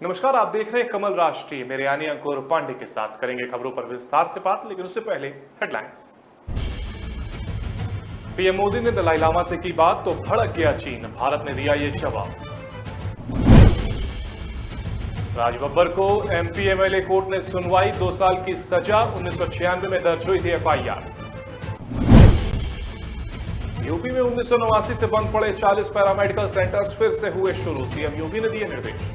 नमस्कार, आप देख रहे हैं कमल राष्ट्रीय। मेरे यानी अंकुर पांडे के साथ करेंगे खबरों पर विस्तार से बात, लेकिन उससे पहले हेडलाइंस। पीएम मोदी ने दलाई लामा से की बात तो भड़क गया चीन, भारत ने दिया ये जवाब। राज बब्बर को एमपी एमएलए कोर्ट ने सुनवाई, 2 साल की सजा। 1996 में दर्ज हुई थी एफआईआर। यूपी में 1989 से बंद पड़े 40 पैरामेडिकल सेंटर्स फिर से हुए शुरू, सीएम योगी ने दिए निर्देश।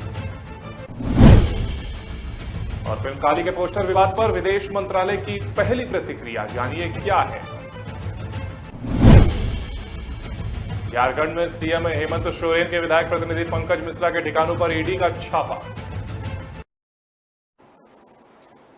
और फिल्म काली के पोस्टर विवाद पर विदेश मंत्रालय की पहली प्रतिक्रिया, जानिए क्या है। झारखंड में सीएम हेमंत सोरेन के विधायक प्रतिनिधि पंकज मिश्रा के ठिकानों पर ईडी का छापा।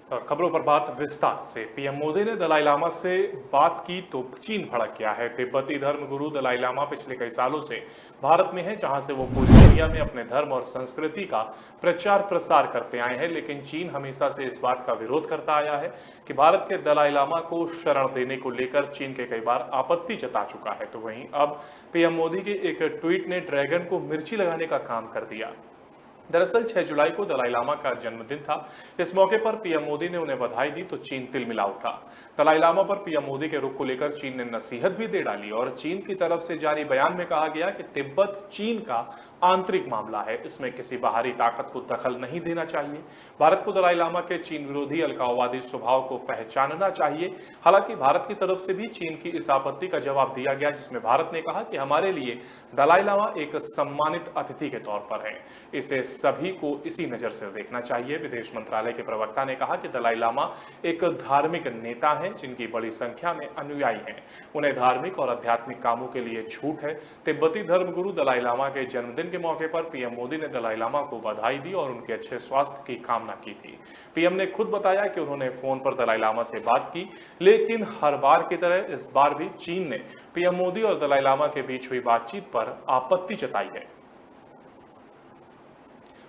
और खबरों पर बात विस्तार से। पीएम मोदी ने दलाई लामा से बात की तो चीन भड़क गया है। तिब्बती धर्म गुरु दलाई लामा पिछले कई सालों से भारत में है, जहां से वो पूरी दुनिया में अपने धर्म और संस्कृति का प्रचार प्रसार करते आए हैं। लेकिन चीन हमेशा से इस बात का विरोध करता आया है कि भारत के दलाई लामा को शरण देने को लेकर चीन के कई बार आपत्ति जता चुका है। तो वहीं अब पीएम मोदी के एक ट्वीट ने ड्रैगन को मिर्ची लगाने का काम कर दिया। दरअसल 6 जुलाई को दलाई लामा का जन्मदिन था। इस मौके पर पीएम मोदी ने उन्हें बधाई दी तो चीन तिलमिला उठा। दलाई लामा पर पीएम मोदी के रुख को लेकर चीन ने नसीहत भी दे डाली और चीन की तरफ से जारी बयान में कहा गया कि तिब्बत चीन का आंतरिक मामला है, इसमें किसी बाहरी ताकत को दखल नहीं देना चाहिए। भारत को दलाई लामा के चीन विरोधी अलगाववादी स्वभाव को पहचानना चाहिए। हालांकि भारत की तरफ से भी चीन की इस आपत्ति का जवाब दिया गया, जिसमें भारत ने कहा कि हमारे लिए दलाई लामा एक सम्मानित अतिथि के तौर पर है, इसे सभी को इसी नजर से देखना चाहिए। विदेश मंत्रालय के प्रवक्ता ने कहा कि दलाई लामा एक धार्मिक नेता हैं जिनकी बड़ी संख्या में अनुयायी हैं। उन्हें धार्मिक और आध्यात्मिक कामों के लिए छूट है। तिब्बती धर्मगुरु दलाई लामा के जन्मदिन के मौके पर पीएम मोदी ने दलाई लामा को बधाई दी और उनके अच्छे स्वास्थ्य की कामना की थी। पीएम ने खुद बताया कि उन्होंने फोन पर दलाई लामा से बात की, लेकिन हर बार की तरह इस बार भी चीन ने पीएम मोदी और दलाई लामा के बीच हुई बातचीत पर आपत्ति जताई है।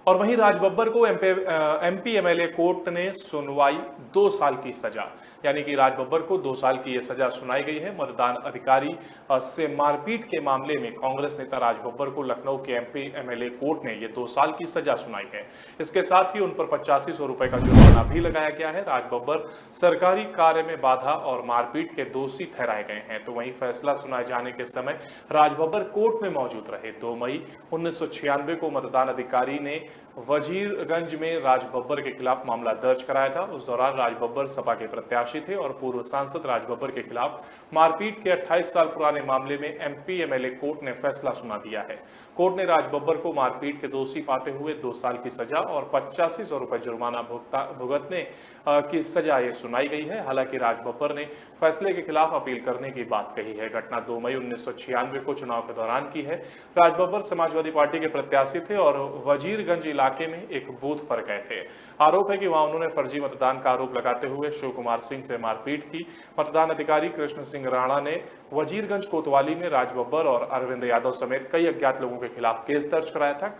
और वहीं राज बब्बर को एमपी एमएलए कोर्ट ने सुनवाई, 2 साल की सजा, यानी कि राज बब्बर को 2 साल की यह सजा सुनाई गई है। मतदान अधिकारी से मारपीट के मामले में कांग्रेस नेता राज बब्बर को लखनऊ के एमपी एमएलए कोर्ट ने यह 2 साल की सजा सुनाई है। इसके साथ ही उन पर 8500 रुपए का जुर्माना भी लगाया गया है। राज बब्बर सरकारी कार्य में बाधा और मारपीट के दोषी ठहराए गए हैं। तो वहीं फैसला सुनाए जाने के समय राज बब्बर कोर्ट में मौजूद रहे। 2 मई 1996 को मतदान अधिकारी ने वजीरगंज में राज बब्बर के खिलाफ मामला दर्ज कराया था। उस दौरान राज बब्बर सपा के प्रत्याशी थे और पूर्व सांसद राज बब्बर के खिलाफ मारपीट के 28 साल पुराने मामले में एमपी एमएलए कोर्ट ने फैसला सुना दिया है। कोर्ट ने राज बब्बर को मारपीट के दोषी पाते हुए 2 साल की सजा और 8500 रुपए जुर्माना भुगतने की सजा ये सुनाई गई है। हालांकि राज बब्बर ने फैसले के खिलाफ अपील करने की बात कही है। घटना 2 मई 1996 को चुनाव के दौरान की है। राज बब्बर समाजवादी पार्टी के प्रत्याशी थे और वजीरगंज इलाके में एक बूथ पर गए थे। आरोप है कि वहां उन्होंने फर्जी मतदान का आरोप लगाते हुए शिव कुमार सिंह से मारपीट की। मतदान अधिकारी कृष्ण सिंह राणा ने वजीरगंज कोतवाली में राज बब्बर और अरविंद यादव समेत कई अज्ञात लोगों के खिलाफ केस दर्ज कराया था।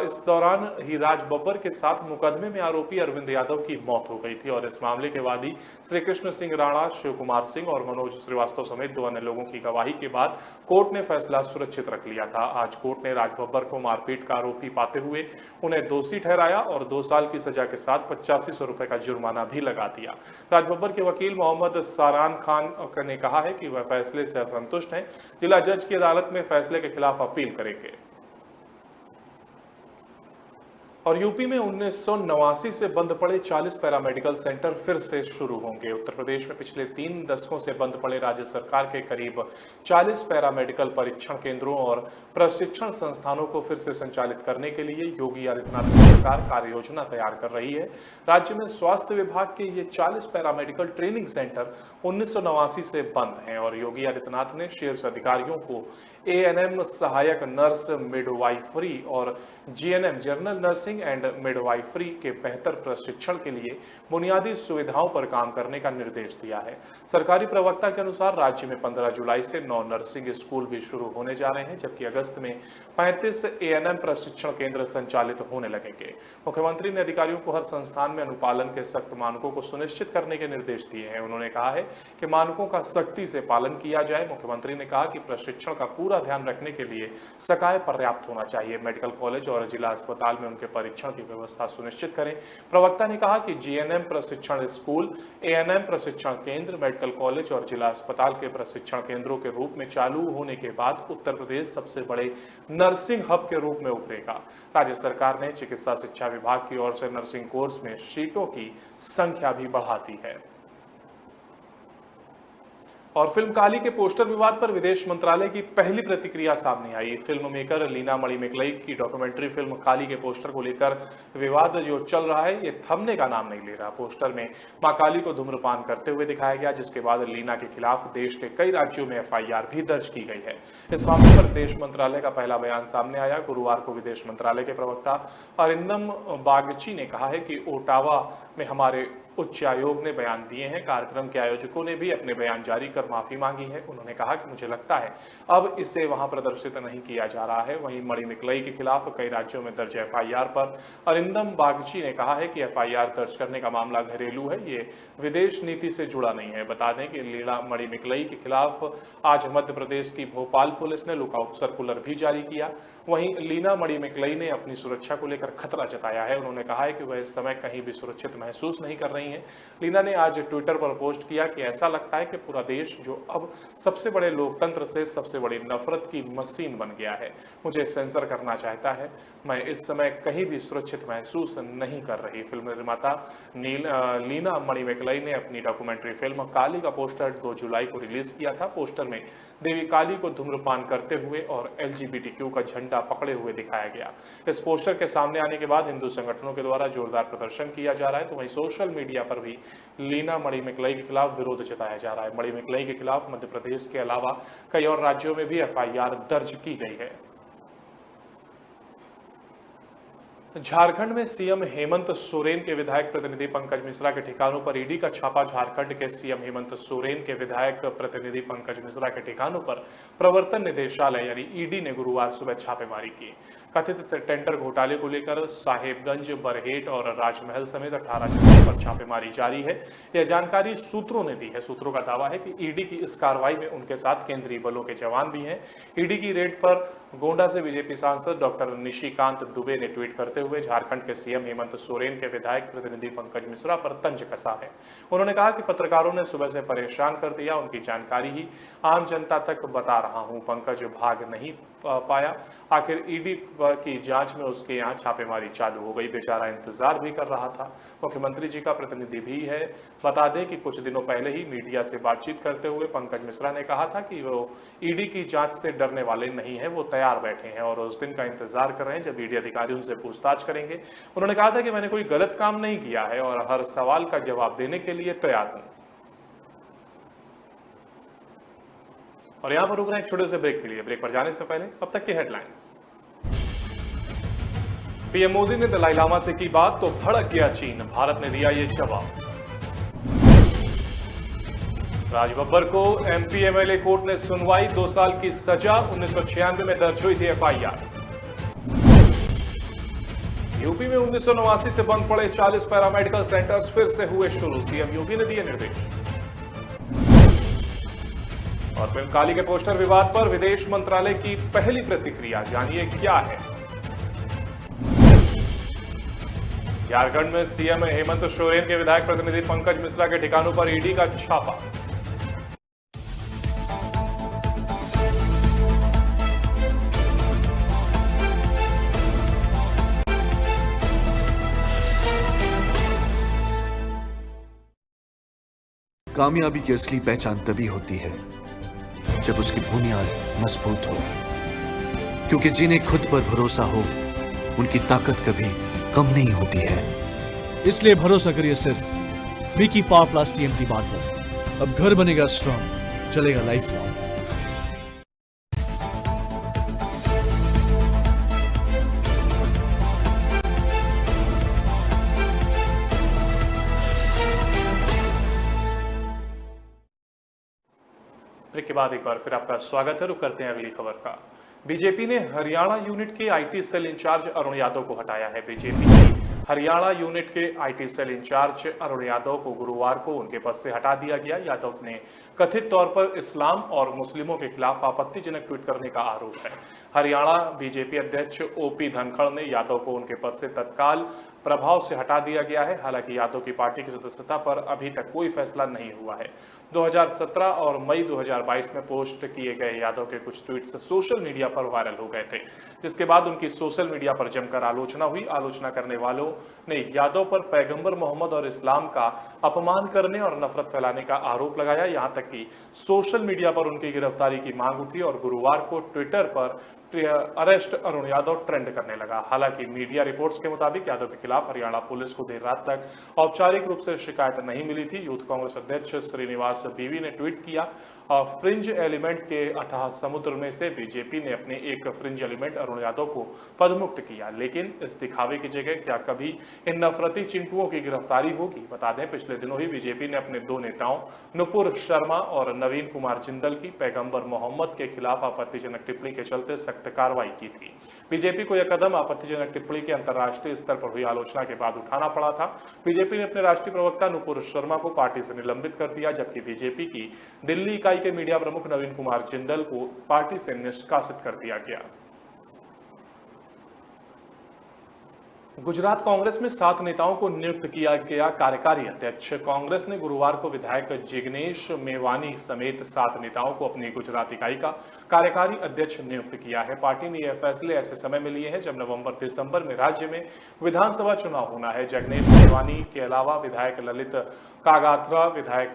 इस दौरान ही राज बब्बर के साथ मुकदमे में आरोपी अरविंद यादव की मौत हो गई थी और इस मामले के वादी श्री कृष्ण सिंह राणा, शिव कुमार सिंह और मनोज श्रीवास्तव समेत 2 अन्य लोगों की गवाही के बाद कोर्ट ने फैसला सुरक्षित रख लिया था। आज कोर्ट ने राज बब्बर को मारपीट का आरोपी पाते हुए उन्हें दोषी ठहराया और 2 साल की सजा के साथ 8500 रुपए का जुर्माना भी लगा दिया। राज बब्बर के वकील मोहम्मद सारान खान ने कहा है कि वह फैसले से असंतुष्ट हैं। जिला जज की अदालत में फैसले के खिलाफ अपील करेंगे। और यूपी में 1989 से बंद पड़े 40 पैरामेडिकल सेंटर फिर से शुरू होंगे। उत्तर प्रदेश में पिछले 3 दशकों से बंद पड़े राज्य सरकार के करीब 40 पैरामेडिकल परीक्षण केंद्रों और प्रशिक्षण संस्थानों को फिर से संचालित करने के लिए योगी आदित्यनाथ सरकार कार्य योजना तैयार कर रही है। राज्य में स्वास्थ्य विभाग के ये 40 पैरामेडिकल ट्रेनिंग सेंटर 1989 से बंद हैं और योगी आदित्यनाथ ने शीर्ष अधिकारियों को एएनएम, सहायक नर्स, मिडवाइफरी और GNM, general nursing and midwifery के बेहतर प्रशिक्षण के लिए बुनियादी सुविधाओं पर काम करने का निर्देश दिया है। सरकारी प्रवक्ता के अनुसार राज्य में 15 जुलाई से 9 नर्सिंग स्कूल भी शुरू होने जा रहे हैं, जबकि अगस्त में 35 एएनएम प्रशिक्षण केंद्र संचालित होने लगेंगे। मुख्यमंत्री ने अधिकारियों को हर संस्थान में अनुपालन के सख्त मानकों को सुनिश्चित करने के निर्देश दिए हैं। उन्होंने कहा है कि मानकों का सख्ती से पालन किया जाए। मुख्यमंत्री ने कहा कि प्रशिक्षण का पूरा ध्यान रखने के लिए सकाय पर्याप्त होना चाहिए। मेडिकल कॉलेज और जिला अस्पताल में उनके परीक्षण की व्यवस्था सुनिश्चित करें। प्रवक्ता ने कहा कि जीएनएम प्रशिक्षण स्कूल, एएनएम प्रशिक्षण केंद्र, मेडिकल कॉलेज और जिला अस्पताल के प्रशिक्षण केंद्रों के रूप में चालू होने के बाद उत्तर प्रदेश सबसे बड़े नर्सिंग हब के रूप में उभरेगा। राज्य सरकार ने चिकित्सा शिक्षा विभाग की ओर से नर्सिंग कोर्स में सीटों की संख्या भी बढ़ा दी है। और फिल्म काली के पोस्टर विवाद पर विदेश मंत्रालय की पहली प्रतिक्रिया सामने आई। फिल्म मेकर लीना मणिमिकलई की डॉक्यूमेंट्री फिल्म काली के पोस्टर को लेकर विवाद जो चल रहा है ये थमने का नाम नहीं ले रहा। पोस्टर में मां काली को धूम्रपान करते हुए दिखाया गया, जिसके बाद लीना के खिलाफ देश के कई राज्यों में एफआईआर भी दर्ज की गई है। इस मामले पर विदेश मंत्रालय का पहला बयान सामने आया। गुरुवार को विदेश मंत्रालय के प्रवक्ता अरिंदम बागची ने कहा है कि ओटावा में हमारे उच्च आयोग ने बयान दिए हैं। कार्यक्रम के आयोजकों ने भी अपने बयान जारी कर माफी मांगी है। उन्होंने कहा कि मुझे लगता है अब इसे वहां प्रदर्शित नहीं किया जा रहा है। वहीं मणिमिकलई के खिलाफ कई राज्यों में दर्ज एफआईआर पर अरिंदम बागची ने कहा है कि एफआईआर दर्ज करने का मामला घरेलू है, ये विदेश नीति से जुड़ा नहीं है। बता दें कि लीना मणिमिकलई के खिलाफ आज मध्य प्रदेश की भोपाल पुलिस ने लुकआउट सर्कुलर भी जारी किया। वहीं लीना मणिमिकलई ने अपनी सुरक्षा को लेकर खतरा जताया है। उन्होंने कहा है कि वह इस समय कहीं भी सुरक्षित महसूस नहीं कर रही हैं। लीना ने आज ट्विटर पर पोस्ट किया कि ऐसा लगता है कि पूरा देश जो अब सबसे बड़े लोकतंत्र से सबसे बड़ी नफरत की मशीन बन गया है, मुझे सेंसर करना चाहता है। मैं इस समय कहीं भी सुरक्षित महसूस नहीं कर रही। फिल्म निर्माता लीना मणिमिकलई ने अपनी डॉक्यूमेंट्री फिल्म काली का पोस्टर 2 जुलाई को रिलीज किया था। पोस्टर में देवी काली को धूम्रपान करते हुए और एलजीबीटीक्यू का झंडा पकड़े हुए दिखाया गया। इस पोस्टर के सामने आने के बाद हिंदू संगठनों के द्वारा जोरदार प्रदर्शन किया जा रहा है, तो वहीं सोशल मीडिया पर भी लीना मणिमिकलई के खिलाफ विरोध जताया जा रहा है। मणिमिकलई के खिलाफ मध्य प्रदेश के अलावा कई और राज्यों में भी एफआईआर दर्ज की गई है। झारखंड में सीएम हेमंत सोरेन के विधायक प्रतिनिधि पंकज मिश्रा के ठिकानों पर ईडी का छापा। झारखंड के सीएम हेमंत सोरेन के विधायक प्रतिनिधि पंकज मिश्रा के ठिकानों पर प्रवर्तन निदेशालय यानी ईडी ने गुरुवार सुबह छापेमारी की। कथित टेंडर घोटाले को लेकर साहेबगंज, बरहेट और राजमहल समेत 18 जगहों पर छापेमारी जारी है। यह जानकारी सूत्रों ने दी है। सूत्रों का दावा है कि ईडी की इस कार्रवाई में उनके साथ केंद्रीय बलों के जवान भी हैं। ईडी की रेड पर गोंडा से बीजेपी सांसद डॉक्टर निशिकांत दुबे ने ट्वीट करते हुए झारखंड के सीएम हेमंत सोरेन के विधायक प्रतिनिधि पंकज मिश्रा पर तंज कसा है। उन्होंने कहा कि पत्रकारों ने सुबह से परेशान कर दिया, उनकी जानकारी ही आम जनता तक बता रहा हूं। पंकज भाग नहीं पाया, आखिर ईडी की जांच में उसके यहाँ छापेमारी चालू हो गई। बेचारा इंतजार भी कर रहा था। मुख्यमंत्री जी का प्रतिनिधि भी है। बता दें कि कुछ दिनों पहले ही मीडिया से बातचीत करते हुए पंकज मिश्रा ने कहा था कि वो ईडी की जांच से डरने वाले नहीं है, वो तैयार बैठे हैं और उस दिन का इंतजार कर रहे हैं जब ईडी अधिकारी उनसे पूछताछ करेंगे। उन्होंने कहा था कि मैंने कोई गलत काम नहीं किया है और हर सवाल का जवाब देने के लिए तैयार हूं। और यहां पर रुक रहे हैं एक छोटे से ब्रेक के लिए। ब्रेक पर जाने से पहले अब तक की हेडलाइंस। पीएम मोदी ने दलाई लामा से की बात तो भड़क गया चीन, भारत ने दिया ये जवाब। राज बब्बर को एमपी एमएलए कोर्ट ने सुनवाई, 2 साल की सजा। 1996 में दर्ज हुई थी एफआईआर। यूपी में 1989 से बंद पड़े 40 पैरामेडिकल सेंटर्स फिर से हुए शुरू, सीएम योगी ने दिए निर्देश। और फिल्म काली के पोस्टर विवाद पर विदेश मंत्रालय की पहली प्रतिक्रिया, जानिए क्या है। झारखंड में सीएम हेमंत सोरेन के विधायक प्रतिनिधि पंकज मिश्रा के ठिकानों पर ईडी का छापा। कामयाबी की असली पहचान तभी होती है जब उसकी बुनियाद मजबूत हो, क्योंकि जिन्हें खुद पर भरोसा हो उनकी ताकत कभी कम नहीं होती है। इसलिए भरोसा करिए सिर्फ विकी पावर प्लस टीएमटी बात पर। अब घर बनेगा स्ट्रॉन्ग, चलेगा लाइफ लॉन्ग। ब्रेक के बाद एक बार फिर आपका स्वागत है। रुक करते हैं अगली खबर का। बीजेपी ने हरियाणा यूनिट के IT cell incharge Arun Yadav को हटाया है। बीजेपी की हरियाणा यूनिट के IT cell incharge Arun Yadav को गुरुवार को उनके पद से हटा दिया गया। यादव ने कथित तौर पर इस्लाम और मुस्लिमों के खिलाफ आपत्तिजनक ट्वीट करने का आरोप है। हरियाणा बीजेपी अध्यक्ष ओपी धनखड़ ने यादव को उनके पद से तत्काल प्रभाव से हटा दिया गया है। हालांकि यादव की पार्टी की सदस्यता पर अभी तक कोई फैसला नहीं हुआ है। 2017 और मई 2022 में पोस्ट किए गए यादव के कुछ ट्वीट्स सोशल मीडिया पर वायरल हो गए थे, जिसके बाद उनकी सोशल मीडिया पर जमकर आलोचना हुई। आलोचना करने वालों ने यादव पर पैगंबर मोहम्मद और इस्लाम का अपमान करने और नफरत फैलाने का आरोप लगाया। यहां तक कि सोशल मीडिया पर उनकी गिरफ्तारी की मांग उठी और गुरुवार को ट्विटर पर अरेस्ट अरुण यादव ट्रेंड करने लगा। हालांकि मीडिया रिपोर्ट्स के मुताबिक यादव के खिलाफ हरियाणा पुलिस को देर रात तक औपचारिक रूप से शिकायत नहीं मिली थी। यूथ कांग्रेस अध्यक्ष श्रीनिवास बीवी ने ट्वीट किया, फ्रिंज एलिमेंट के अथाह समुद्र में से बीजेपी ने अपने एक फ्रिंज एलिमेंट अरुण यादव को पदमुक्त किया, लेकिन इस दिखावे की जगह क्या कभी इन नफरती चिंटुओं की गिरफ्तारी होगी? बता दें, पिछले दिनों ही बीजेपी ने अपने दो नेताओं नुपुर शर्मा और नवीन कुमार जिंदल की पैगंबर मोहम्मद के खिलाफ आपत्तिजनक टिप्पणी के चलते सख्त कार्रवाई की थी। बीजेपी को यह कदम आपत्तिजनक टिप्पणी के अंतर्राष्ट्रीय स्तर पर हुई आलोचना के बाद उठाना पड़ा था। बीजेपी ने अपने राष्ट्रीय प्रवक्ता नुपुर शर्मा को पार्टी से निलंबित कर दिया, जबकि बीजेपी की दिल्ली इकाई के मीडिया प्रमुख नवीन कुमार जिंदल को पार्टी से निष्कासित कर दिया गया। गुजरात कांग्रेस में 7 नेताओं को नियुक्त किया गया कार्यकारी अध्यक्ष। कांग्रेस ने गुरुवार को विधायक जिग्नेश मेवानी समेत 7 नेताओं को अपनी गुजरात इकाई का कार्यकारी अध्यक्ष नियुक्त किया है। पार्टी ने यह फैसले ऐसे समय में लिए हैं जब नवंबर-दिसंबर में राज्य में विधानसभा चुनाव होना है। जिग्नेश मेवानी के अलावा विधायक ललित कागात्रा, विधायक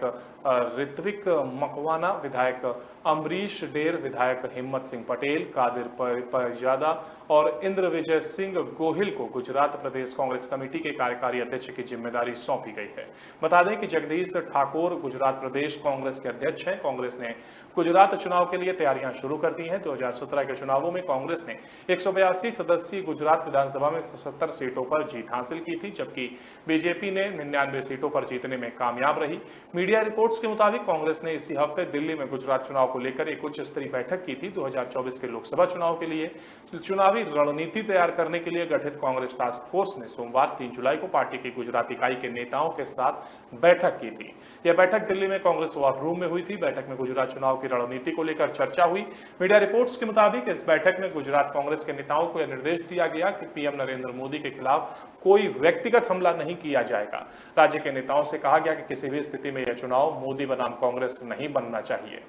ऋत्विक मकवाना, विधायक अमरीश डेर, विधायक हिम्मत सिंह पटेल, कादिर परजादा और इंद्र विजय सिंह गोहिल को गुजरात प्रदेश कांग्रेस कमेटी के कार्यकारी अध्यक्ष की जिम्मेदारी सौंपी गई है। बता दें कि जगदीश ठाकुर गुजरात प्रदेश कांग्रेस के अध्यक्ष हैं। कांग्रेस ने गुजरात चुनाव के लिए तैयारियां शुरू कर दी हैं। 2017 के चुनावों में कांग्रेस ने 182 सदस्यीय गुजरात विधानसभा में 70 सीटों पर जीत हासिल की थी, जबकि बीजेपी ने 99 सीटों पर जीतने में कामयाब रही। मीडिया रिपोर्ट्स के मुताबिक कांग्रेस ने इसी हफ्ते दिल्ली में गुजरात चुनाव को लेकर एक उच्च स्तरीय बैठक की थी। 2024 के लोकसभा चुनाव के लिए चुनावी रणनीति तैयार करने के लिए गठित कांग्रेस टास्क फोर्स ने सोमवार 3 जुलाई को पार्टी की गुजरात इकाई के नेताओं के साथ बैठक की थी। यह बैठक दिल्ली में कांग्रेस वॉर रूम में हुई थी। बैठक में गुजरात चुनाव की रणनीति को लेकर चर्चा हुई। मीडिया रिपोर्ट्स के मुताबिक इस बैठक में गुजरात कांग्रेस के नेताओं को यह निर्देश दिया गया कि पीएम नरेंद्र मोदी के खिलाफ कोई व्यक्तिगत हमला नहीं किया जाएगा। राज्य के नेताओं से कहा गया कि किसी भी स्थिति में यह चुनाव मोदी बनाम कांग्रेस नहीं बनना चाहिए।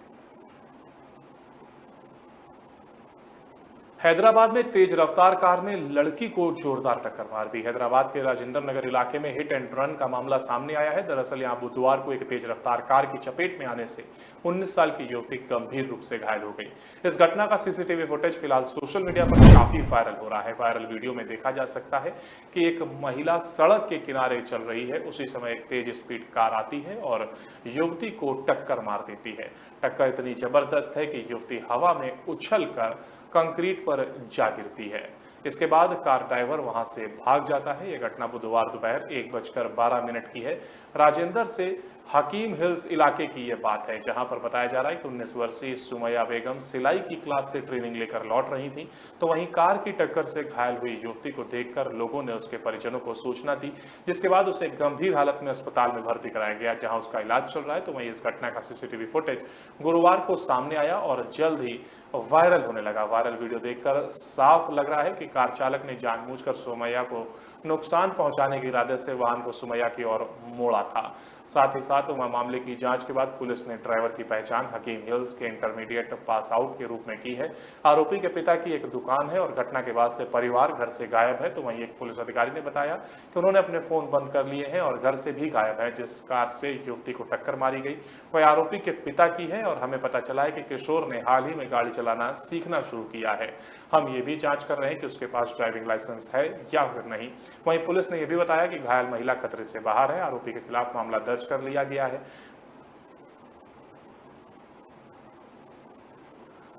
हैदराबाद में तेज रफ्तार कार ने लड़की को जोरदार टक्कर मार दी। हैदराबाद के राजेंद्र नगर इलाके में हिट एंड रन का मामला सामने आया है। दरअसल यहां बुधवार को एक तेज रफ्तार कार की चपेट में आने से 19 साल की युवती गंभीर रूप से घायल हो गई। इस घटना का सीसीटीवी फुटेज फिलहाल सोशल मीडिया पर काफी वायरल हो रहा है। वायरल वीडियो में देखा जा सकता है कि एक महिला सड़क के किनारे चल रही है, उसी समय एक तेज स्पीड कार आती है और युवती को टक्कर मार देती है। टक्कर इतनी जबरदस्त है कि युवती हवा में उछल कर कंक्रीट पर जा गिरती है। इसके बाद कार ड्राइवर वहां से भाग जाता है। यह घटना बुधवार दोपहर 1:12 की है। राजेंद्र से हकीम हिल्स इलाके की यह बात है, जहां पर बताया जा रहा है कि 19 वर्षीय सुमैया बेगम सिलाई की क्लास से ट्रेनिंग लेकर लौट रही थी, तो वहीं कार की टक्कर से घायल हुई युवती को देखकर लोगों ने उसके परिजनों को सूचना दी, जिसके बाद उसे गंभीर हालत में अस्पताल में भर्ती कराया गया, जहां उसका इलाज चल रहा है। तो वहीं इस घटना का सीसीटीवी फुटेज गुरुवार को सामने आया और जल्द ही वायरल होने लगा। वायरल वीडियो देखकर साफ लग रहा है कि कार चालक ने जानबूझकर सुमैया को नुकसान पहुंचाने के इरादे से वाहन को सुमैया की ओर मोड़ा था। साथ ही साथ मामले की जांच के बाद पुलिस ने ड्राइवर की पहचान हकीम हिल्स के इंटरमीडिएट पास आउट के रूप में की है। आरोपी के पिता की एक दुकान है और घटना के बाद से परिवार घर से गायब है। तो वहीं एक पुलिस अधिकारी ने बताया कि उन्होंने अपने फोन बंद कर लिए हैं और घर से भी गायब है। जिस कार से युवती को टक्कर मारी गई वह आरोपी के पिता की है और हमें पता चला है कि किशोर ने हाल ही में गाड़ी चलाना सीखना शुरू किया है। हम ये भी जांच कर रहे हैं कि उसके पास ड्राइविंग लाइसेंस है या फिर नहीं। वहीं पुलिस ने यह भी बताया कि घायल महिला खतरे से बाहर है। आरोपी के खिलाफ मामला दर्ज कर लिया गया है।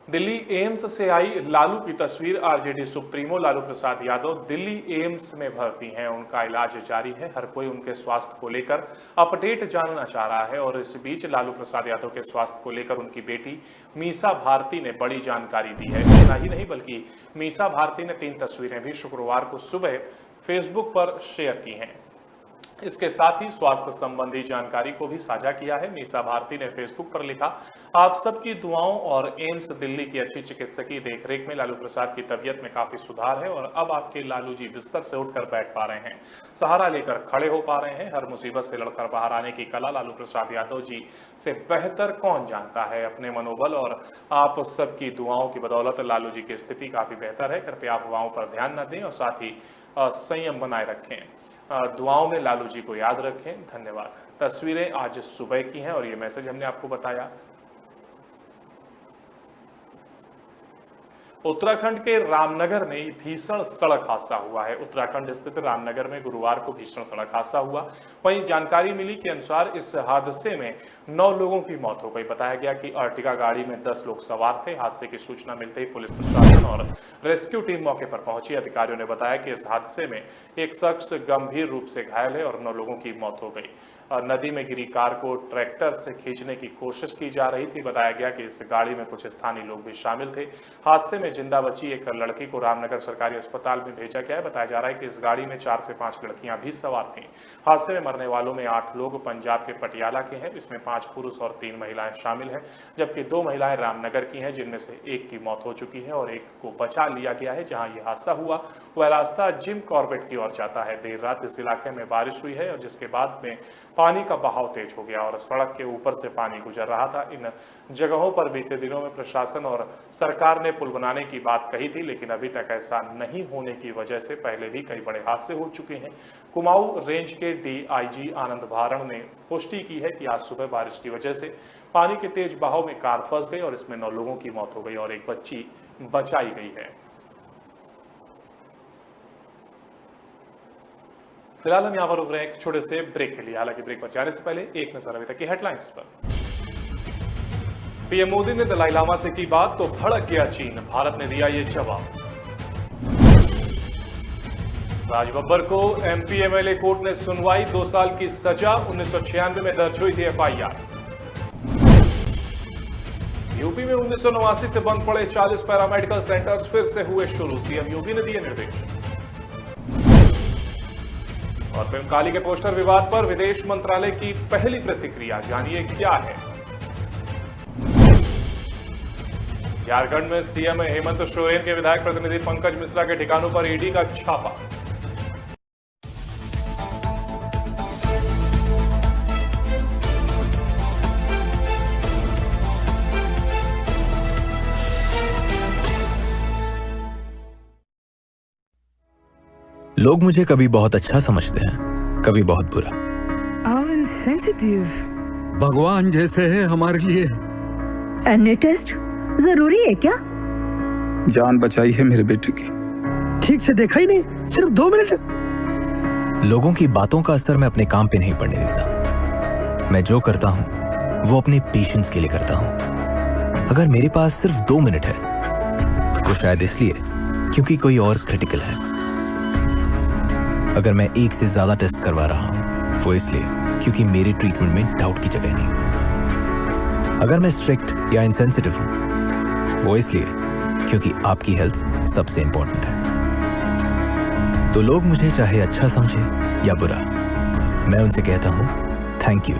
दिल्ली एम्स से आई लालू की तस्वीर। RJD supremo Lalu Prasad Yadav Delhi AIIMS में भर्ती हैं। उनका इलाज जारी है। हर कोई उनके स्वास्थ्य को लेकर अपडेट जानना चाह रहा है और इस बीच लालू प्रसाद यादव के स्वास्थ्य को लेकर उनकी बेटी मीसा भारती ने बड़ी जानकारी दी है। इतना ही नहीं बल्कि मीसा भारती ने 3 तस्वीरें भी शुक्रवार को सुबह फेसबुक पर शेयर की हैं। इसके साथ ही स्वास्थ्य संबंधी जानकारी को भी साझा किया है। मीसा भारती ने फेसबुक पर लिखा, आप सबकी दुआओं और एम्स दिल्ली की अच्छी चिकित्सकीय देखरेख में लालू प्रसाद की तबीयत में काफी सुधार है और अब आपके लालू जी बिस्तर से उठकर बैठ पा रहे हैं, सहारा लेकर खड़े हो पा रहे हैं। हर मुसीबत से लड़कर बाहर आने की कला लालू प्रसाद यादव जी से बेहतर कौन जानता है। अपने मनोबल और आप सबकी दुआओं की बदौलत लालू जी की स्थिति काफी बेहतर है। कृपया अफवाहों पर ध्यान न दें और साथ ही संयम बनाए रखें। दुआओं में लालू जी को याद रखें। धन्यवाद। तस्वीरें आज सुबह की हैं और ये मैसेज हमने आपको बताया। उत्तराखंड के रामनगर में भीषण सड़क हादसा हुआ है। उत्तराखंड स्थित रामनगर में गुरुवार को भीषण सड़क हादसा हुआ। वहीं जानकारी मिली के अनुसार इस हादसे में 9 लोगों की मौत हो गई। बताया गया कि अर्टिगा गाड़ी में 10 लोग सवार थे। हादसे की सूचना मिलते ही पुलिस प्रशासन और रेस्क्यू टीम मौके पर पहुंची। अधिकारियों ने बताया कि इस हादसे में एक शख्स गंभीर रूप से घायल है और 9 लोगों की मौत हो गई। नदी में गिरी कार को ट्रैक्टर से खींचने की कोशिश की जा रही थी। बताया गया कि इस गाड़ी में कुछ स्थानीय लोग भी शामिल थे। हादसे में जिंदा बची एक लड़की को रामनगर सरकारी अस्पताल में भेजा गया है। बताया जा रहा है कि इस गाड़ी में 4 से 5 लड़कियां भी सवार थीं। हादसे में मरने वालों में 8 लोग पंजाब के पटियाला के हैं। इसमें 5 पुरुष और 3 महिलाएं शामिल हैं, जबकि 2 महिलाएं रामनगर की हैं, जिनमें से एक की मौत हो चुकी है और एक को बचा लिया गया है। जहां यह हादसा हुआ वह रास्ता जिम कॉर्बेट की ओर जाता है। देर रात इस इलाके में बारिश हुई है और जिसके बाद में पानी का बहाव तेज हो गया और सड़क के ऊपर से पानी गुजर रहा था। इन जगहों पर बीते दिनों में प्रशासन और सरकार ने पुल बनाने की बात कही थी, लेकिन अभी तक ऐसा नहीं होने की वजह से पहले भी कई बड़े हादसे हो चुके हैं। कुमाऊं रेंज के डीआईजी आनंद भारण ने पुष्टि की है कि आज सुबह बारिश की वजह से पानी के तेज बहाव में कार फंस गई और इसमें 9 लोगों की मौत हो गई और एक बच्ची बचाई गई है। फिलहाल हम यहां पर रुक रहे हैं एक छोटे से ब्रेक के लिए। हालांकि ब्रेक पर जाने से पहले एक नजर अभी तक की हेडलाइंस पर। पीएम मोदी ने दलाई लामा से की बात तो भड़क गया चीन, भारत ने दिया ये जवाब। राज बब्बर को एमपी एमएलए कोर्ट ने सुनवाई, 2 साल की सजा। 1996 में दर्ज हुई थी एफआईआर। यूपी में 1989 से बंद पड़े 40 पैरामेडिकल सेंटर्स फिर से हुए शुरू, सीएम योगी ने दिए निर्देश। और फिल्म काली के पोस्टर विवाद पर विदेश मंत्रालय की पहली प्रतिक्रिया, जानिए क्या है। झारखंड में सीएम हेमंत सोरेन के विधायक प्रतिनिधि पंकज मिश्रा के ठिकानों पर ईडी का छापा। लोग मुझे कभी बहुत अच्छा समझते हैं, कभी बहुत बुरा। How insensitive. भगवान जैसे है हमारे लिए। एनी टेस्ट जरूरी है क्या? जान बचाई है मेरे बेटे की। ठीक से देखा ही नहीं, सिर्फ 2 मिनट। लोगों की बातों का असर मैं अपने काम पे नहीं पड़ने देता। मैं जो करता हूं वो अपने पेशेंस के लिए करता हूं। अगर मेरे पास सिर्फ 2 मिनट है तो शायद इसलिए क्योंकि कोई और क्रिटिकल है। अगर मैं 1 से ज्यादा टेस्ट करवा रहा हूं वो इसलिए क्योंकि मेरे ट्रीटमेंट में डाउट की जगह नहीं। अगर मैं स्ट्रिक्ट या इनसेंसिटिव हूं वो इसलिए क्योंकि आपकी हेल्थ सबसे इंपॉर्टेंट है। तो लोग मुझे चाहे अच्छा समझे या बुरा, मैं उनसे कहता हूं थैंक यू,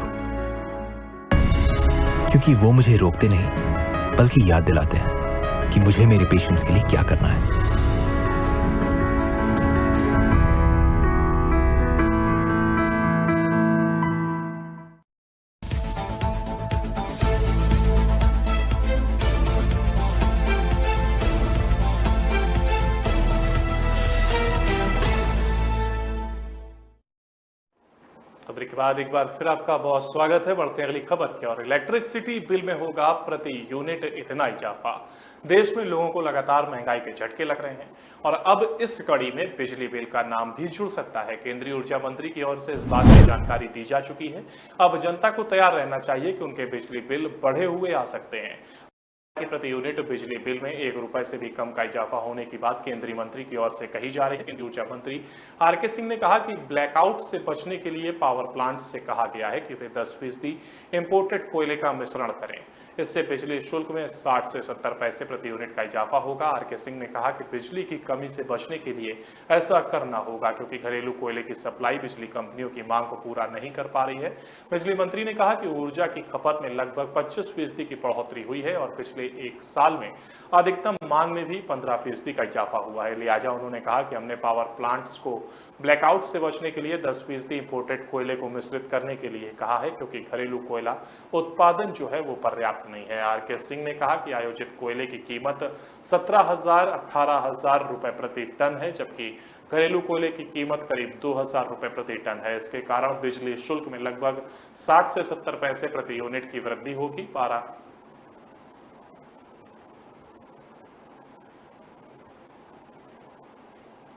क्योंकि वो मुझे रोकते नहीं बल्कि याद दिलाते हैं कि मुझे मेरे पेशेंट्स के लिए क्या करना है। ब्रेक के बाद एक बार फिर आपका बहुत स्वागत है। बढ़ते हैं अगली खबर की ओर। इलेक्ट्रिसिटी बिल में होगा प्रति यूनिट इतना इजाफा। देश में लोगों को लगातार महंगाई के झटके लग रहे हैं और अब इस कड़ी में बिजली बिल का नाम भी जुड़ सकता है। केंद्रीय ऊर्जा मंत्री की ओर से इस बात की जानकारी दी जा चुकी है। अब जनता को तैयार रहना चाहिए कि उनके बिजली बिल बढ़े हुए आ सकते हैं। कि प्रति यूनिट बिजली बिल में 1 रुपए से भी कम का इजाफा होने की बात केंद्रीय मंत्री की ओर से कही जा रही है। केंद्रीय ऊर्जा मंत्री आरके सिंह ने कहा कि ब्लैकआउट से बचने के लिए पावर प्लांट से कहा गया है कि वे 10% इंपोर्टेड कोयले का मिश्रण करें। इससे बिजली शुल्क में 60 से 70 पैसे प्रति यूनिट का इजाफा होगा। आरके सिंह ने कहा कि बिजली की कमी से बचने के लिए ऐसा करना होगा क्योंकि घरेलू कोयले की सप्लाई बिजली कंपनियों की मांग को पूरा नहीं कर पा रही है। बिजली मंत्री ने कहा कि ऊर्जा की खपत में लगभग 25% की बढ़ोतरी हुई है और पिछले 1 साल में अधिकतम मांग में भी 15% का इजाफा हुआ है। लिहाजा उन्होंने कहा कि हमने पावर प्लांट्स को ब्लैकआउट से बचने के लिए 10% इंपोर्टेड कोयले को मिश्रित करने के लिए कहा है क्योंकि घरेलू कोयला उत्पादन जो है वो पर्याप्त नहीं है। आरके सिंह ने कहा कि आयोजित कोयले की कीमत 17,000-18,000 रुपए प्रति टन है, जबकि घरेलू कोयले की कीमत करीब 2,000 रुपए प्रति टन है। इसके कारण बिजली शुल्क में लगभग 60 से 70 पैसे प्रति यूनिट की वृद्धि होगी।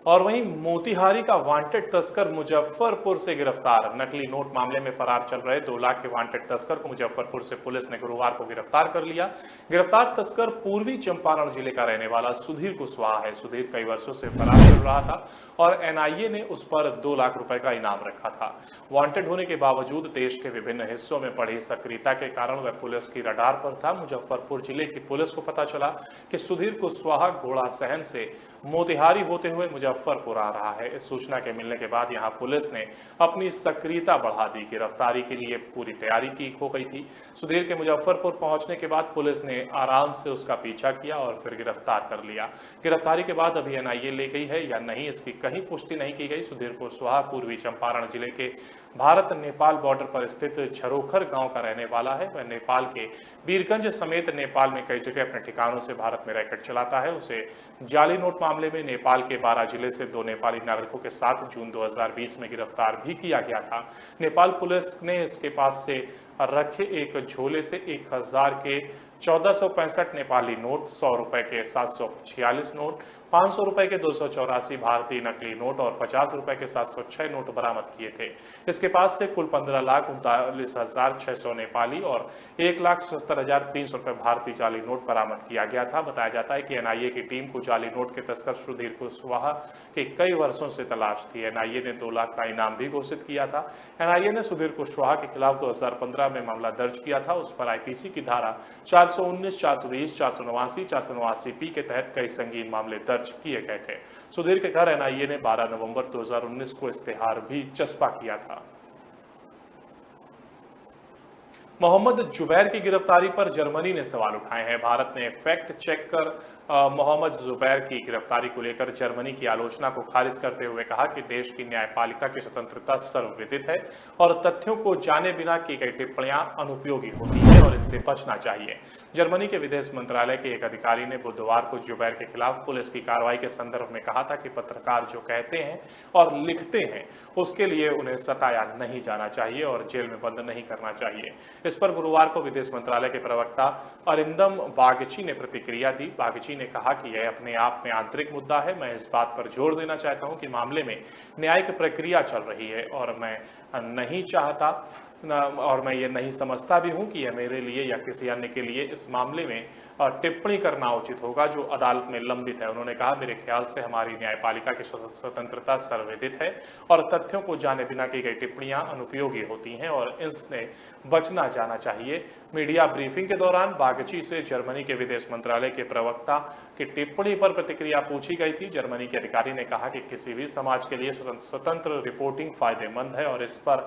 और वहीं मोतिहारी का वांटेड तस्कर मुजफ्फरपुर से गिरफ्तार। नकली नोट मामले में फरार चल रहे 2 लाख के वांटेड तस्कर को मुजफ्फरपुर से पुलिस ने गुरुवार को गिरफ्तार कर लिया। गिरफ्तार तस्कर पूर्वी चंपारण जिले का रहने वाला सुधीर कुशवाहा है। सुधीर कई वर्षों से फरार चल रहा था और एनआईए ने उस पर 2 लाख रुपए का इनाम रखा था। वांटेड होने के बावजूद देश के विभिन्न हिस्सों में बढ़ी सक्रियता के कारण वह पुलिस की रडार पर था। मुजफ्फरपुर जिले की पुलिस को पता चला कि सुधीर कुशवाहा घोड़ा सहन से मोतिहारी होते हुए मुजफ्फरपुर आ रहा है। इस सूचना के मिलने के बाद यहां पुलिस ने अपनी सक्रियता बढ़ा दी। गिरफ्तारी के लिए पूरी तैयारी की हो गई थी। सुधीर के मुजफ्फरपुर पहुंचने के बाद पुलिस ने आराम से उसका पीछा किया और फिर गिरफ्तार कर लिया। गिरफ्तारी के बाद अभी एनआईए ले गई है या नहीं इसकी कहीं पुष्टि नहीं की गई। सुधीर कुशवाहा पूर्वी चंपारण जिले के भारत नेपाल बॉर्डर पर स्थित झरोखर गांव का रहने वाला है। वह नेपाल के वीरगंज समेत नेपाल में कई जगह अपने ठिकानों से भारत में रैकेट चलाता है। उसे जाली नोट मामले में नेपाल के 12 जिले से 2 नेपाली नागरिकों के साथ जून 2020 में गिरफ्तार भी किया गया था। नेपाल पुलिस ने इसके पास से रखे एक झोले से 1000 के 1465 नेपाली नोट, 100 रुपए के 746 नोट, 500 रुपए के 284 भारतीय नकली नोट और 50 रुपए के 706 नोट बरामद किए थे। इसके पास से कुल 15,39,600 नेपाली और 1,77,300 रुपए भारतीय जाली नोट बरामद किया गया था। बताया जाता है कि एनआईए की टीम को जाली नोट के तस्कर सुधीर कुशवाहा की कई वर्षों से तलाश थी। एनआईए ने 2 लाख का इनाम भी घोषित किया था। एनआईए ने सुधीर कुशवाहा के खिलाफ 2015 में मामला दर्ज किया था। उस पर आईपीसी की धारा 419, 420, 489, 489 के तहत कई संगीन मामले दर्ज किए गए थे। सुधीर के घर एनआईए ने 12 नवंबर 2019 को इस्तेहार भी चस्पा किया था। मोहम्मद जुबैर की गिरफ्तारी पर जर्मनी ने सवाल उठाए हैं। भारत ने फैक्ट चेक कर मोहम्मद जुबैर की गिरफ्तारी को लेकर जर्मनी की आलोचना को खारिज करते हुए कहा कि देश की न्यायपालिका की स्वतंत्रता सर्वविदित है और तथ्यों को जाने बिना की गई टिप्पणियां अनुपयोगी होती है और इनसे बचना चाहिए। जर्मनी के विदेश मंत्रालय के एक अधिकारी ने बुधवार को जुबैर के खिलाफ पुलिस की कार्रवाई के संदर्भ में कहा था कि पत्रकार जो कहते हैं और लिखते हैं उसके लिए उन्हें सताया नहीं जाना चाहिए और जेल में बंद नहीं करना चाहिए। इस पर गुरुवार को विदेश मंत्रालय के प्रवक्ता अरिंदम बागची ने प्रतिक्रिया दी। बागची ने कहा कि यह अपने आप में आंतरिक मुद्दा है। मैं इस बात पर जोर देना चाहता हूं कि मामले में न्यायिक प्रक्रिया चल रही है और मैं नहीं चाहता और मैं ये नहीं समझता भी हूं कि यह मेरे लिए या किसी अन्य के लिए इस मामले में टिप्पणी करना उचित होगा जो अदालत में लंबित है। उन्होंने कहा, मेरे ख्याल से हमारी न्यायपालिका की स्वतंत्रता सर्वविदित है और तथ्यों को जाने बिना की गई टिप्पणियां अनुपयोगी होती हैं और इससे बचना जाना चाहिए। मीडिया ब्रीफिंग के दौरान बागची से जर्मनी के विदेश मंत्रालय के प्रवक्ता की टिप्पणी पर प्रतिक्रिया पूछी गई थी। जर्मनी के अधिकारी ने कहा कि किसी भी समाज के लिए स्वतंत्र रिपोर्टिंग फायदेमंद है और इस पर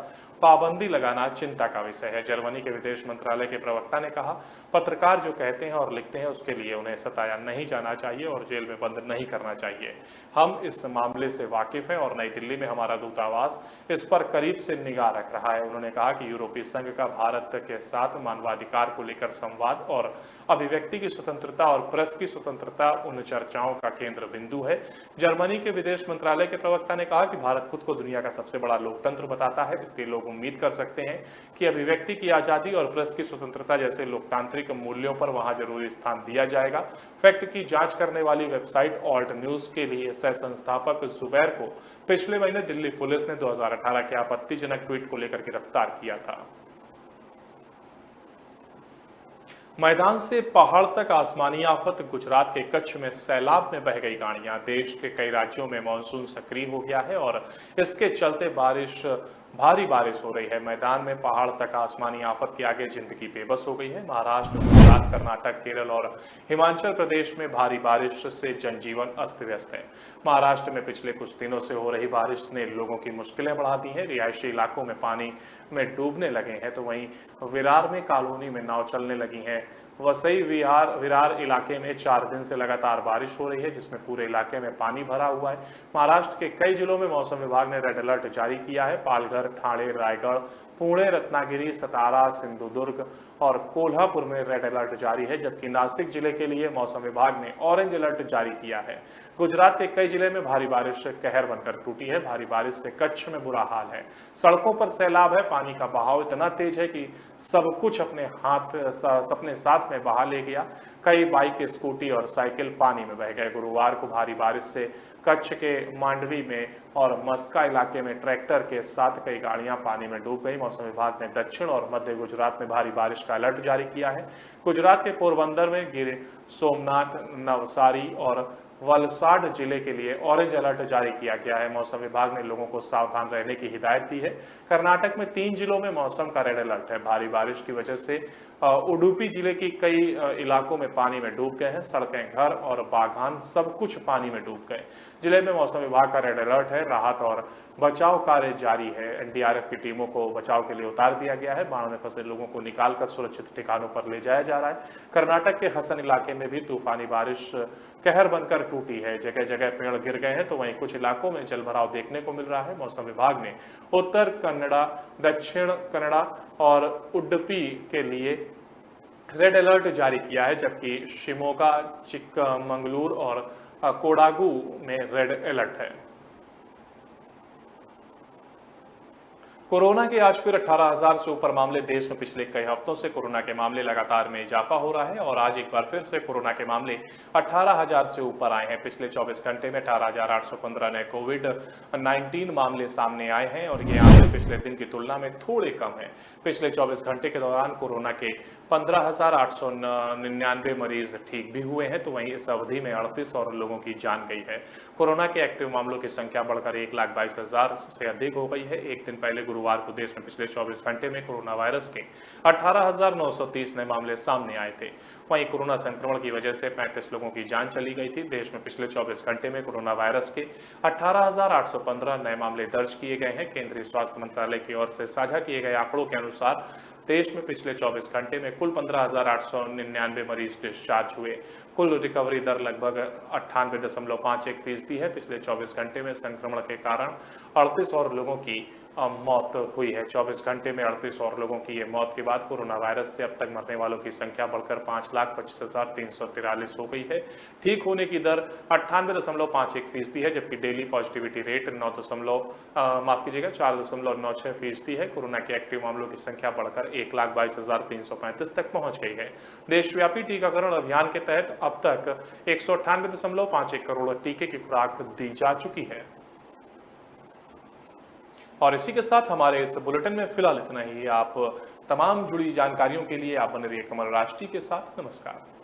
पाबंदी लगाना चिंता का विषय है। जर्मनी के विदेश मंत्रालय के प्रवक्ता ने कहा, पत्रकार जो कहते हैं और लिखते हैं उसके लिए उन्हें सताया नहीं जाना चाहिए और जेल में बंद नहीं करना चाहिए। हम इस मामले से वाकिफ हैं और नई दिल्ली में हमारा दूतावास इस पर करीब से निगाह रख रहा है। उन्होंने कहा कि यूरोपीय संघ का भारत के साथ मानवाधिकार को लेकर संवाद और अभिव्यक्ति की स्वतंत्रता और प्रेस की स्वतंत्रता उन चर्चाओं का केंद्र बिंदु है। जर्मनी के विदेश मंत्रालय के प्रवक्ता ने कहा कि भारत खुद को दुनिया का सबसे बड़ा लोकतंत्र बताता है, इसलिए लोग उम्मीद कर सकते हैं कि अभिव्यक्ति की आजादी और प्रेस की स्वतंत्रता जैसे लोकतांत्रिक मूल्यों पर वहां जरूरी स्थान दिया जाएगा। फैक्ट की जांच करने वाली वेबसाइट ऑल्ट न्यूज के लिए सह संस्थापक जुबैर को पिछले महीने दिल्ली पुलिस ने 2018 के आपत्तिजनक ट्वीट को लेकर गिरफ्तार किया था। मैदान से पहाड़ तक आसमानी आफत। गुजरात के कच्छ में सैलाब में बह गई गाड़ियां। देश के कई राज्यों में मानसून सक्रिय हो गया है और इसके चलते भारी बारिश हो रही है। मैदान में पहाड़ तक आसमानी आफत के आगे जिंदगी बेबस हो गई है। महाराष्ट्र, गुजरात, कर्नाटक, केरल और हिमाचल प्रदेश में भारी बारिश से जनजीवन अस्त व्यस्त है। महाराष्ट्र में पिछले कुछ दिनों से हो रही बारिश ने लोगों की मुश्किलें बढ़ा दी हैं। रिहायशी इलाकों में पानी में डूबने लगे हैं, तो वहीं विरार में कॉलोनी में नाव चलने लगी हैं। वसई विरार इलाके में 4 दिन से लगातार बारिश हो रही है, जिसमें पूरे इलाके में पानी भरा हुआ है। महाराष्ट्र के कई जिलों में मौसम विभाग ने रेड अलर्ट जारी किया है। पालघर, ठाणे, रायगढ़, पुणे, रत्नागिरी, सतारा, सिंधुदुर्ग और कोल्हापुर में रेड अलर्ट जारी है, जबकि नासिक जिले के लिए मौसम विभाग ने ऑरेंज अलर्ट जारी किया है। गुजरात के कई जिले में भारी बारिश कहर बनकर टूटी है। भारी बारिश से कच्छ में बुरा हाल है। सड़कों पर सैलाब है। पानी का बहाव इतना तेज है कि सब कुछ अपने साथ में बहा ले गया। कई बाइक, स्कूटी और साइकिल पानी में बह गए। गुरुवार को भारी बारिश से कच्छ के मांडवी में और मस्का इलाके में ट्रैक्टर के साथ कई गाड़ियां पानी में डूब गई। मौसम विभाग ने दक्षिण और मध्य गुजरात में भारी बारिश का अलर्ट जारी किया है। गुजरात के पोरबंदर में गिर सोमनाथ, नवसारी और वलसाड जिले के लिए ऑरेंज अलर्ट जारी किया गया है। मौसम विभाग ने लोगों को सावधान रहने की हिदायत दी है। कर्नाटक में 3 जिलों में मौसम का रेड अलर्ट है। भारी बारिश की वजह से उडुपी जिले की कई इलाकों में पानी में डूब गए हैं। सड़कें, घर और बागान सब कुछ पानी में डूब गए। जिले में मौसम विभाग का रेड अलर्ट है। राहत और बचाव कार्य जारी है। एनडीआरएफ की टीमों को बचाव के लिए उतार दिया गया है। बाढ़ में फंसे लोगों को निकालकर सुरक्षित ठिकानों पर ले जाया जा रहा है। कर्नाटक के हसन इलाके में भी तूफानी बारिश कहर बनकर टूटी है। जगह जगह पेड़ गिर गए हैं, तो वहीं कुछ इलाकों में जलभराव देखने को मिल रहा है। मौसम विभाग ने उत्तर कन्नड़ा, दक्षिण कन्नड़ा और उडुपी के लिए रेड अलर्ट जारी किया है, जबकि शिमोगा, चिक्कमंगलुरु और कोडागु में रेड अलर्ट है। कोरोना के आज फिर 18,000 से ऊपर मामले। देश में पिछले कई हफ्तों से कोरोना के मामले लगातार में इजाफा हो रहा है और आज एक बार फिर से कोरोना के मामले 18,000 से ऊपर आए हैं। पिछले 24 घंटे में 18,815 नए कोविड-19 मामले सामने आए हैं और ये आंकड़े पिछले दिन की तुलना में थोड़े कम है। पिछले 24 घंटे के दौरान कोरोना के 15,899 मरीज ठीक भी हुए हैं, तो वहीं इस अवधि में 38 और लोगों की जान गई है। कोरोना के एक्टिव मामलों की संख्या बढ़कर 1,22,000 से अधिक हो गई है। एक दिन पहले गुरुवार को देश में पिछले 24 घंटे में कोरोना वायरस के 18,930 नए मामले सामने आए थे। वहीं कोरोना संक्रमण की वजह से 35 लोगों की जान चली गई थी। देश में पिछले 24 घंटे में कोरोना वायरस के 18,815 नए मामले दर्ज किए गए हैं। केंद्रीय स्वास्थ्य मंत्रालय की ओर से साझा किए गए आंकड़ों के अनुसार देश में पिछले 24 घंटे में कुल 15,899 मरीज डिस्चार्ज हुए। कुल रिकवरी दर लगभग 98.51% है। पिछले 24 घंटे में संक्रमण के कारण 38 और लोगों की मौत हुई है। 24 घंटे में 38 और लोगों की ये मौत के बाद कोरोना वायरस से अब तक मरने वालों की संख्या बढ़कर 5,25,343 हो गई है। ठीक होने की दर 98.51% है, जबकि डेली पॉजिटिविटी रेट 4.96% है। कोरोना के एक्टिव मामलों की संख्या बढ़कर 1,22,335 तक पहुंच गई है। देशव्यापी टीकाकरण अभियान के तहत अब तक 198.51 करोड़ टीके की खुराक दी जा चुकी है। और इसी के साथ हमारे इस बुलेटिन में फिलहाल इतना ही। आप तमाम जुड़ी जानकारियों के लिए आप बने रहिए कमल राष्ट्रीय के साथ। नमस्कार।